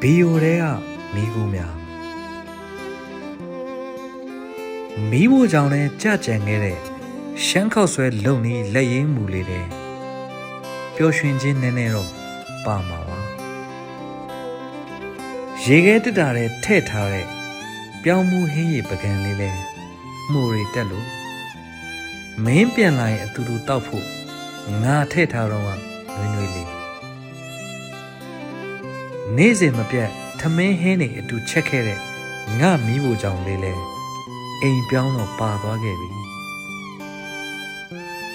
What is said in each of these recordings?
ဘီယိုတွေကမိကူများမိဖို့ကြောင့်လဲကြကြံခဲ့တဲ့ရှမ်းခောက်ဆွဲလုံနီးလက်ရင်းမူလေးတဲ့ပျော်ရွှင်ခြင်းနည်းနည်းတော့ပါမှာပါရေခဲတက်တာတဲ့ထဲ့ထားတဲ့ပြောင်းမှုဟင်းရည်ပကံလေးလဲမှုတွေတက်လို့မင်းပြန်လာရင်အတူတူတောက်ဖို့ငါထဲ့ထားတော့ကနွေးနွေးလေးနေ့စဉ်မပြတ်ထမင်းဟင်းတွေအတူချက်ခဲ့တဲ့ငါမီးဖို့ကြောင့်လေးလဲအိမ်ပြောင်းတော့ပါသွားခဲ့ပြီ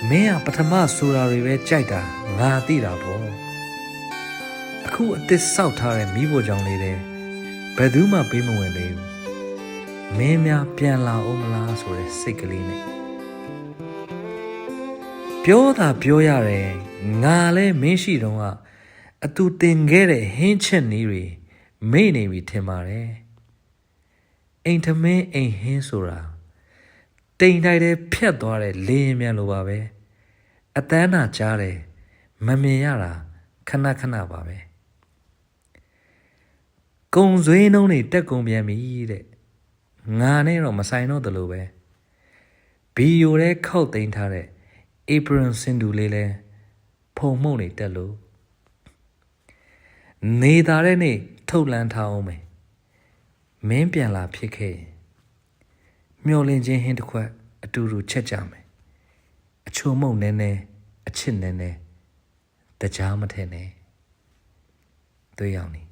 မင်းကပထမဆိုတာတွေပဲကြိုက်တာငါသိတာပေါ့အခုအသစ်ဆောက်ထားတဲ့မီးဖို့ကြောင့်လေးတဲ့ဘယ်သူမှပေးမဝင်သေးဘူးမင်းများပြန်လာအောင်မလားဆိုတဲ့စိတ်ကလေးနဲ့ပြောတာပြောရတယ်ငါလဲမင်းရှိတော့ကအတူတင်ခဲ့တဲ့ဟင်းချက်နည်းတွေမေ့နေပြီထင်ပါတယ်အိမ်ထမင်းအိမ်ဟင်းဆိုတာတိမ်တိုက်တဲ့ဖြတ်သွားတဲ့လေရင်မြန်လိုပါပဲအတန်းနာကြားတယ်မမြင်ရတာခဏခဏပါပဲကုံဆွေးနှုံးတွေတက်ကုန်ပြန်ပြီတဲ့ငါနဲ့တော့မဆိုင်တော့တယ်လို့ပဲဘီယိုတဲ့ခောက်သိမ်းထားတဲ့ apron စင်တူလေးလဲဖုံမှုန့်တွေတက်လို့နေသားတဲ့နေ့ထုတ်လန်းထားအောင်မယ်မင်းပြန်လာဖြစ်ခဲ့မျောလင်းချင်းဟင်းတစ်ခွက်အတူတူချက်ကြမယ်အချိုမုံနည်းနည်းအချစ်နည်းနည်းတကြားမထဲနဲ့တွေ့အောင်နေ